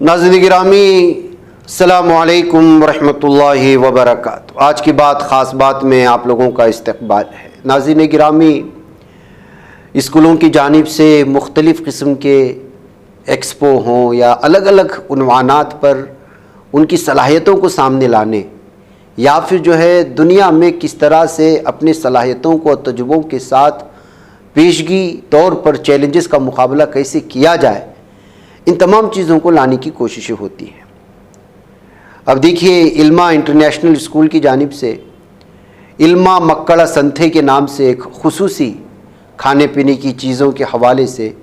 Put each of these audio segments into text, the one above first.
नाज़रीन गिरामी, अस्सलामुअलैकुम रहमतुल्लाहि व बरकातुहू। आज की बात ख़ास बात में आप लोगों का इस्तक़बाल है। नाज़रीन गिरामी, स्कूलों की जानिब से मुख्तलिफ़ किस्म के एक्सपो हों या अलग अलग उन्वानात पर उनकी सलाहियतों को सामने लाने या फिर जो है दुनिया में किस तरह से अपनी सलाहियतों को और तजुर्बों के साथ पेशगी तौर पर चैलेंजेस का मुकाबला कैसे किया जाए, इन तमाम चीज़ों को लाने की कोशिशें होती हैं। अब देखिए, इल्मा इंटरनेशनल स्कूल की जानिब से इल्मा मक्कड़ा संथे के नाम से एक खुसूसी खाने पीने की चीज़ों के हवाले से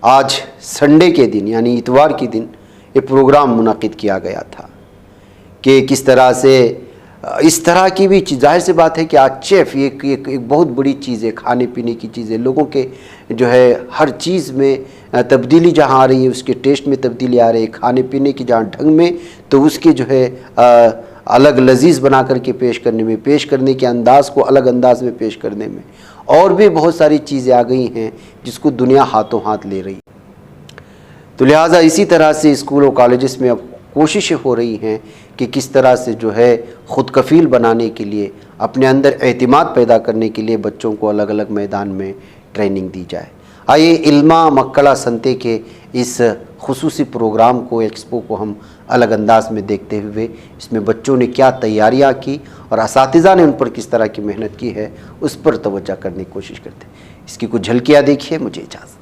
आज संडे के दिन यानी इतवार के दिन ये प्रोग्राम मुनक़िद किया गया था कि किस तरह से इस तरह की भी चीज़, जाहिर सी बात है कि आज शेफ़ एक बहुत बड़ी चीज़ है, खाने पीने की चीज़ है। लोगों के जो है हर चीज़ में तब्दीली जहाँ आ रही है, उसके टेस्ट में तब्दीली आ रही है, खाने पीने की जहाँ ढंग में, तो उसके जो है अलग लजीज़ बना करके पेश करने में, पेश करने के अंदाज़ को अलग अंदाज में पेश करने में, और भी बहुत सारी चीज़ें आ गई हैं जिसको दुनिया हाथों हाथ ले रही। तो लिहाजा इसी तरह से स्कूल और कॉलेजेस में अब कोशिशें हो रही हैं कि किस तरह से जो है ख़ुद कफ़ील बनाने के लिए, अपने अंदर एतिमाद पैदा करने के लिए बच्चों को अलग अलग मैदान में ट्रेनिंग दी जाए। आइए इल्मा मक्कड़ा संते के इस खुसूसी प्रोग्राम को, एक्सपो को हम अलग अंदाज में देखते हुए इसमें बच्चों ने क्या तैयारियां की और असातिज़ा ने उन पर किस तरह की मेहनत की है, उस पर तवज्जो करने की कोशिश करते हैं। इसकी कुछ झलकियाँ देखिए। मुझे इजाज़त।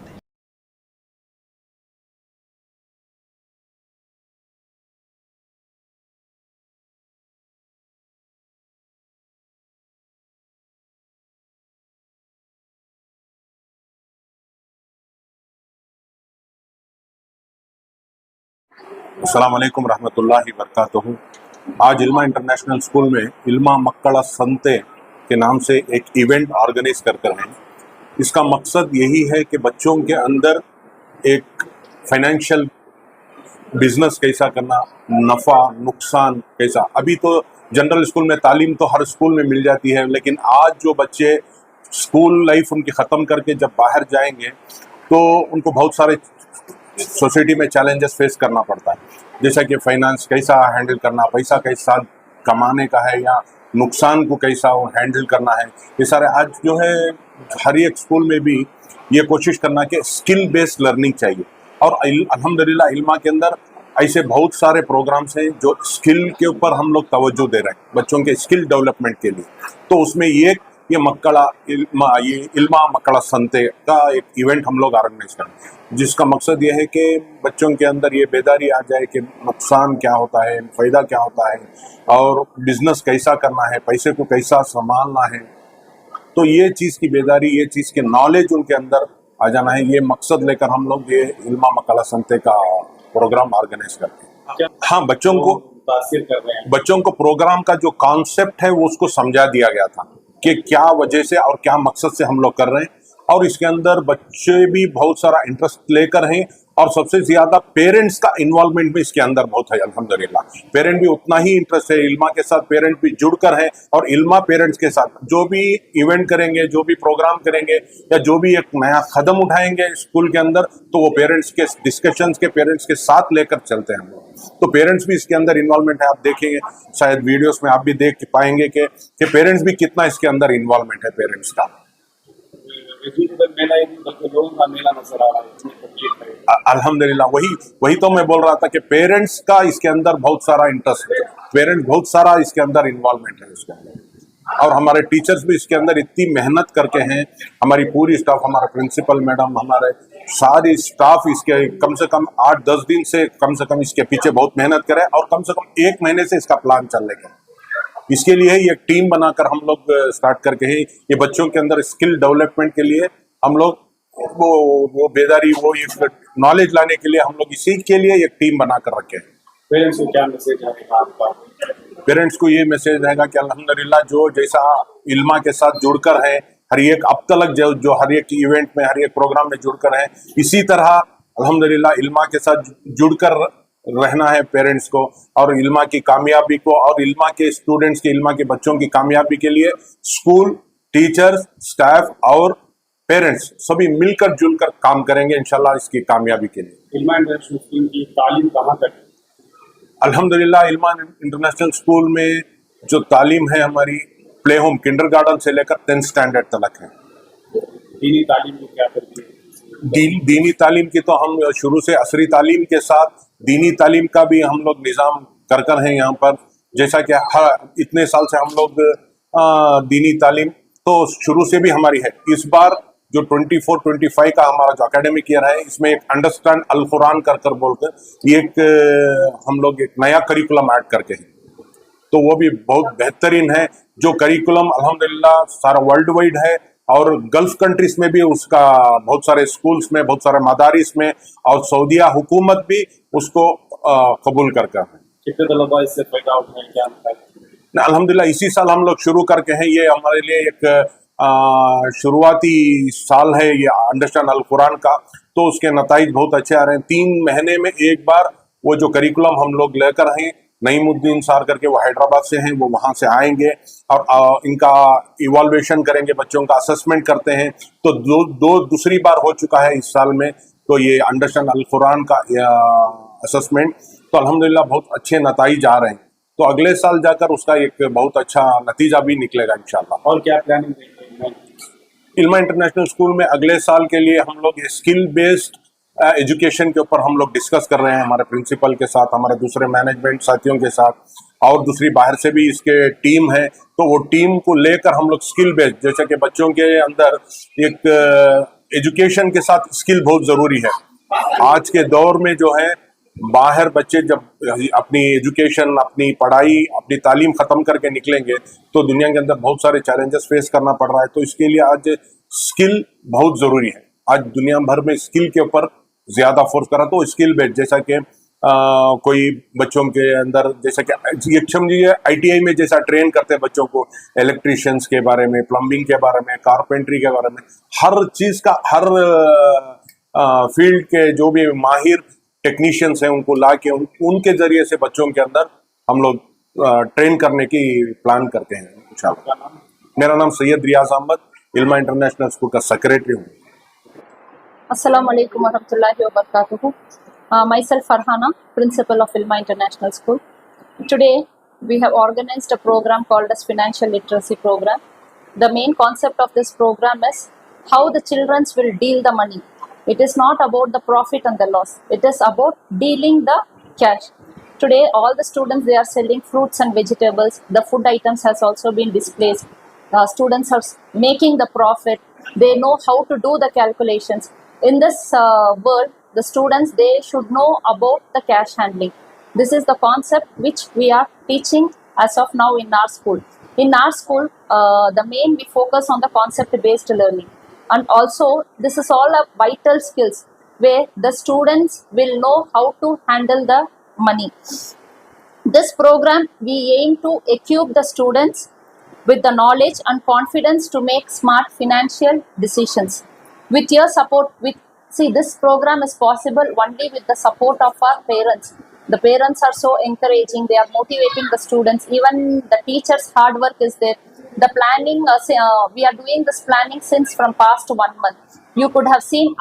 अस्सलाम वालेकुम रहमतुल्लाहि वबरकातुहू। आज इल्मा इंटरनेशनल स्कूल में इल्मा मक्कड़ा संते के नाम से एक इवेंट ऑर्गेनाइज कर हैं। इसका मकसद यही है कि बच्चों के अंदर एक फाइनेंशियल बिजनेस कैसा करना, नफ़ा नुकसान कैसा। अभी तो जनरल स्कूल में तालीम तो हर स्कूल में मिल जाती है, लेकिन आज जो बच्चे स्कूल लाइफ उनकी ख़त्म करके जब बाहर जाएंगे तो उनको बहुत सारे सोसाइटी में चैलेंजेस फेस करना पड़ता है, जैसा कि फाइनेंस कैसा हैंडल करना, पैसा कैसा कमाने का है, या नुकसान को कैसा हैंडल करना है। ये सारे आज जो है हर एक स्कूल में भी ये कोशिश करना कि स्किल बेस्ड लर्निंग चाहिए। और अल्हम्दुलिल्लाह इल्मा के अंदर ऐसे बहुत सारे प्रोग्राम्स हैं जो स्किल के ऊपर हम लोग तवज्जो दे रहे हैं, बच्चों के स्किल डेवलपमेंट के लिए। तो उसमें ये इल्मा मक्कड़ा संते का एक इवेंट हम लोग ऑर्गेनाइज करें, जिसका मकसद ये है कि बच्चों के अंदर ये बेदारी आ जाए कि नुकसान क्या होता है, फ़ायदा क्या होता है, और बिजनेस कैसा करना है, पैसे को कैसा संभालना है। तो ये चीज़ की बेदारी, ये चीज़ के नॉलेज उनके अंदर आ जाना है, ये मकसद लेकर हम लोग ये इल्मा मक्कड़ा संते का प्रोग्राम ऑर्गेनाइज करते हैं। हाँ, बच्चों को प्रोग्राम का जो कॉन्सेप्ट है वो उसको समझा दिया गया था कि क्या वजह से और क्या मकसद से हम लोग कर रहे हैं, और इसके अंदर बच्चे भी बहुत सारा इंटरेस्ट लेकर हैं, और सबसे ज्यादा पेरेंट्स का इन्वॉल्वमेंट भी इसके अंदर बहुत है। अल्हम्दुलिल्लाह पेरेंट भी उतना ही इंटरेस्ट है इल्मा के साथ, पेरेंट भी जुड़कर हैं, और इल्मा पेरेंट्स के साथ जो भी इवेंट करेंगे, जो भी प्रोग्राम करेंगे, या जो भी एक नया कदम उठाएंगे स्कूल के अंदर, तो वो पेरेंट्स के डिस्कशंस के पेरेंट्स के साथ लेकर चलते हैं हम लोग। तो पेरेंट्स भी इसके अंदर इन्वॉल्वमेंट है। आप देखेंगे शायद वीडियोस में आप भी देख पाएंगे कि पेरेंट्स भी कितना इसके अंदर इन्वॉल्वमेंट है पेरेंट्स का। मेला नजर आ रहा है। अल्हम्दुलिल्लाह वही तो मैं बोल रहा था कि पेरेंट्स का इसके अंदर बहुत सारा इंटरेस्ट है, पेरेंट्स बहुत सारा इसके अंदर इन्वॉल्वमेंट है इसके अंदर, और हमारे टीचर्स भी इसके अंदर इतनी मेहनत करके हैं। हमारी पूरी स्टाफ, हमारा प्रिंसिपल मैडम, हमारे सारी स्टाफ इसके कम से कम 8-10 दिन से कम से कम इसके पीछे बहुत मेहनत करे, और कम से कम 1 महीने से इसका प्लान चल रहा है। इसके लिए ही एक टीम बनाकर हम लोग स्टार्ट करके ही ये बच्चों के अंदर स्किल डेवलपमेंट के लिए हम लोग वो बेदारी, वो ये नॉलेज लाने के लिए हम लोग इसी के लिए एक टीम बनाकर रखे हैं। पेरेंट्स को क्या मैसेज है? पेरेंट्स को ये मैसेज रहेगा कि अल्हम्दुलिल्लाह जो जैसा इल्मा के साथ जुड़कर है, हर एक अब तक जो हर एक इवेंट में, हर एक प्रोग्राम में जुड़कर है, इसी तरह अल्हम्दुलिल्लाह इल्मा के साथ जुड़कर रहना है पेरेंट्स को, और इल्मा की कामयाबी को, और इल्मा के स्टूडेंट्स की, इल्मा के बच्चों की कामयाबी के लिए स्कूल, टीचर्स, स्टाफ और पेरेंट्स सभी मिलकर जुलकर काम करेंगे इंशाल्लाह इसकी कामयाबी के लिए। इल्मा इंटरनेशनल स्कूल की तालीम कहाँ तक है? अल्हम्दुलिल्लाह इल्मा इंटरनेशनल स्कूल में जो तालीम है हमारी प्ले होम किंडरगार्टन से लेकर 10th स्टैंडर्ड तक है। दीनी तालीम में क्या करती है? दीनी तालीम की तो हम शुरू से असरी तालीम के साथ दीनी तालीम का भी हम लोग निज़ाम कर हैं यहाँ पर। जैसा कि इतने साल से हम लोग दीनी तालीम तो शुरू से भी हमारी है। इस बार जो 24-25 का हमारा जो एकेडमिक ईयर है इसमें एक अंडरस्टैंड अल कुरान कर बोलकर एक हम लोग एक नया करिकुलम ऐड करके हैं, तो वो भी बहुत बेहतरीन है। जो करिकुलम अल्हम्दुलिल्लाह सारा वर्ल्ड वाइड है और गल्फ कंट्रीज में भी उसका बहुत सारे स्कूल्स में, बहुत सारे मदारिस में और सऊदीया हुकूमत भी उसको कबूल करके है। कितने तलबा इससे फायदा उठाएं, क्या मतलब? अल्हम्दुलिल्लाह इसी साल हम लोग शुरू करके हैं। ये हमारे लिए एक शुरुआती साल है ये अंडरस्टैंड अल कुरान का, तो उसके नताइज बहुत अच्छे आ रहे हैं। 3 महीने में एक बार वो जो करिकुलम हम लोग लेकर हैं, नईमुद्दीन सार करके वो हैदराबाद से हैं, वो वहाँ से आएंगे और इनका इवॉल्वेशन करेंगे, बच्चों का असेसमेंट करते हैं। तो दूसरी बार हो चुका है इस साल में, तो ये अंडरस्टैंड अल कुरान का असेसमेंट, तो अल्हम्दुलिल्लाह बहुत अच्छे नताइज आ रहे हैं। तो अगले साल जाकर उसका एक बहुत अच्छा नतीजा भी निकलेगा इंशाल्लाह। और क्या प्लानिंग है? इल्मा इंटरनेशनल स्कूल में अगले साल के लिए हम लोग स्किल बेस्ड एजुकेशन के ऊपर हम लोग डिस्कस कर रहे हैं हमारे प्रिंसिपल के साथ, हमारे दूसरे मैनेजमेंट साथियों के साथ, और दूसरी बाहर से भी इसके टीम है। तो वो टीम को लेकर हम लोग स्किल बेस्ड, जैसे कि बच्चों के अंदर एक एजुकेशन के साथ स्किल बहुत ज़रूरी है। आज के दौर में जो है बाहर बच्चे जब अपनी एजुकेशन, अपनी पढ़ाई, अपनी तालीम ख़त्म करके निकलेंगे तो दुनिया के अंदर बहुत सारे चैलेंजेस फेस करना पड़ रहा है। तो इसके लिए आज स्किल बहुत ज़रूरी है। आज दुनिया भर में स्किल के ऊपर ज़्यादा फोर्स करा, तो स्किल बेस्ड जैसा कि कोई बच्चों के अंदर जैसा कि समझिए ITI में जैसा ट्रेन करते हैं बच्चों को इलेक्ट्रीशियंस के बारे में, प्लम्बिंग के बारे में, कारपेंट्री के बारे में, हर चीज़ का हर फील्ड के जो भी माहिर टेक्नीशियंस हैं उनको ला के उनके जरिए से बच्चों के अंदर हम लोग ट्रेन करने की प्लान करते हैं इंशाल्लाह। मेरा नाम सैयद रियाज अहमद, इल्मा इंटरनेशनल स्कूल का सेक्रेटरी हूँ। Assalamu alaikum warahmatullahi wabarakatuh. Myself Farhana, principal of Ilma International School. Today we have organized a program called as Financial Literacy Program. The main concept of this program is how the children will deal the money. It is not about the profit and the loss. It is about dealing the cash. Today all the students, they are selling fruits and vegetables. The food items has also been displayed. Students are making the profit. They know how to do the calculations. In this world, the students, they should know about the cash handling. This is the concept which we are teaching as of now in our school. In our school, the main we focus on the concept-based learning, and also this is all a vital skills where the students will know how to handle the money. This program we aim to equip the students with the knowledge and confidence to make smart financial decisions. With your support, this program is possible only with the support of our parents. The parents are so encouraging, they are motivating the students. Even the teachers' hard work is there. The planning, we are doing this planning since from past 1 month. You could have seen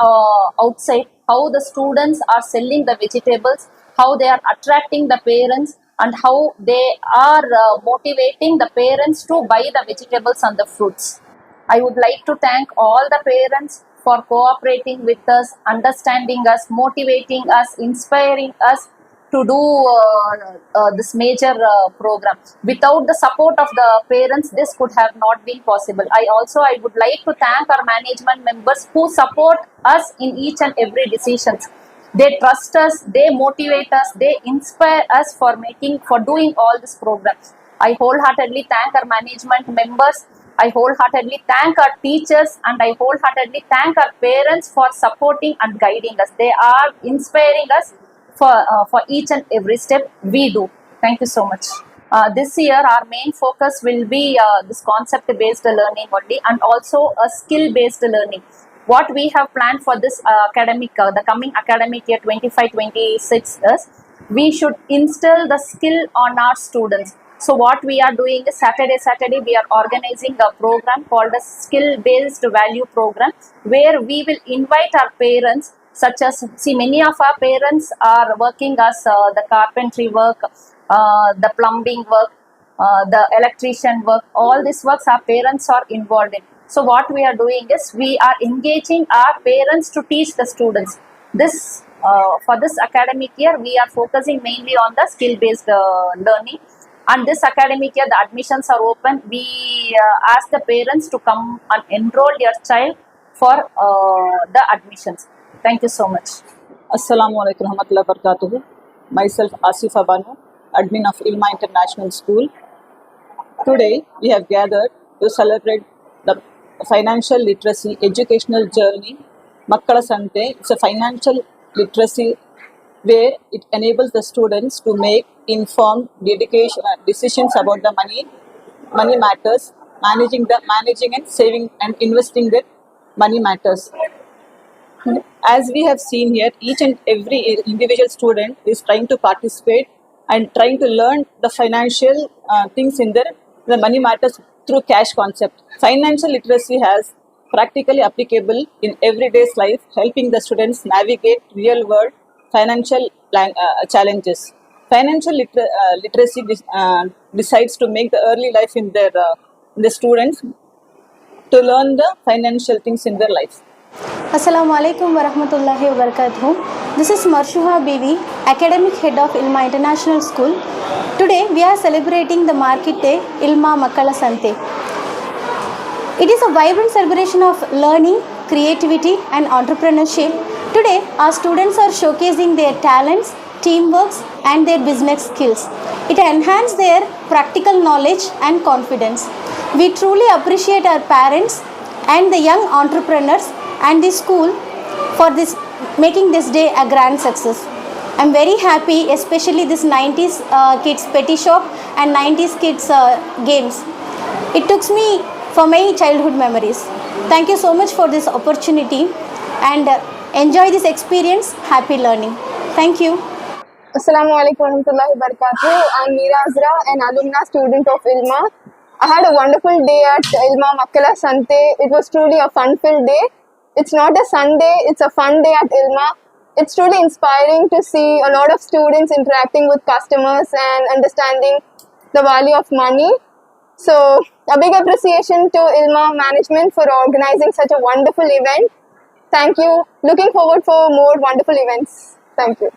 outside how the students are selling the vegetables, how they are attracting the parents, and how they are motivating the parents to buy the vegetables and the fruits. I would like to thank all the parents for cooperating with us, understanding us, motivating us, inspiring us to do this major program. Without the support of the parents, this could have not been possible. I would like to thank our management members who support us in each and every decisions. They trust us, they motivate us, they inspire us for doing all this programs. I wholeheartedly thank our management members. I wholeheartedly thank our teachers, and I wholeheartedly thank our parents for supporting and guiding us. They are inspiring us for each and every step we do. Thank you so much. This year our main focus will be this concept based learning only, and also a skill based learning. What we have planned for this the coming academic year 25-26 is we should instill the skill on our students. So what we are doing is Saturday we are organizing a program called a skill based value program, where we will invite our parents, such as, see, many of our parents are working as the carpentry work, the plumbing work, the electrician work, all these works our parents are involved in. So what we are doing is we are engaging our parents to teach the students. This for this academic year we are focusing mainly on the skill based learning, and this academic year the admissions are open. We ask the parents to come and enroll their child for the admissions. Thank you so much. Assalamu alaikum warahmatullahi wabarakatuh. Myself Asifa Banu, admin of Ilma International School. Today we have gathered to celebrate the financial literacy educational journey. Makkala Sante. It's a financial literacy where it enables the students to make informed decisions about the money matters, managing and saving and investing the money matters. As we have seen here, each and every individual student is trying to participate and trying to learn the financial things in the money matters through cash concept. Financial literacy has practically applicable in everyday's life, helping the students navigate real world financial challenges. Financial literacy decides to make the early life in the students to learn the financial things in their life. Assalamu alaikum warahmatullahi wabarakatuh. This is Marshuha Bibi, Academic Head of Ilma International School. Today we are celebrating the Market Day, Ilma Makkala Sante. It is a vibrant celebration of learning, creativity and entrepreneurship. Today our students are showcasing their talents, teamwork and their business skills. It enhances their practical knowledge and confidence. We truly appreciate our parents and the young entrepreneurs and the school for this making this day a grand success. I'm very happy, especially this 90s kids petty shop and 90s kids games. It took me for my childhood memories. Thank you so much for this opportunity and enjoy this experience. Happy learning. Thank you. Assalamu alaikum warahmatullahi wabarakatuh. I'm Meera Azra, an alumna student of Ilma. I had a wonderful day at Ilma Makkala Sante. It was truly a fun-filled day. It's not a Sunday, it's a fun day at Ilma. It's truly inspiring to see a lot of students interacting with customers and understanding the value of money. So, a big appreciation to Ilma management for organizing such a wonderful event. Thank you. Looking forward for more wonderful events. Thank you.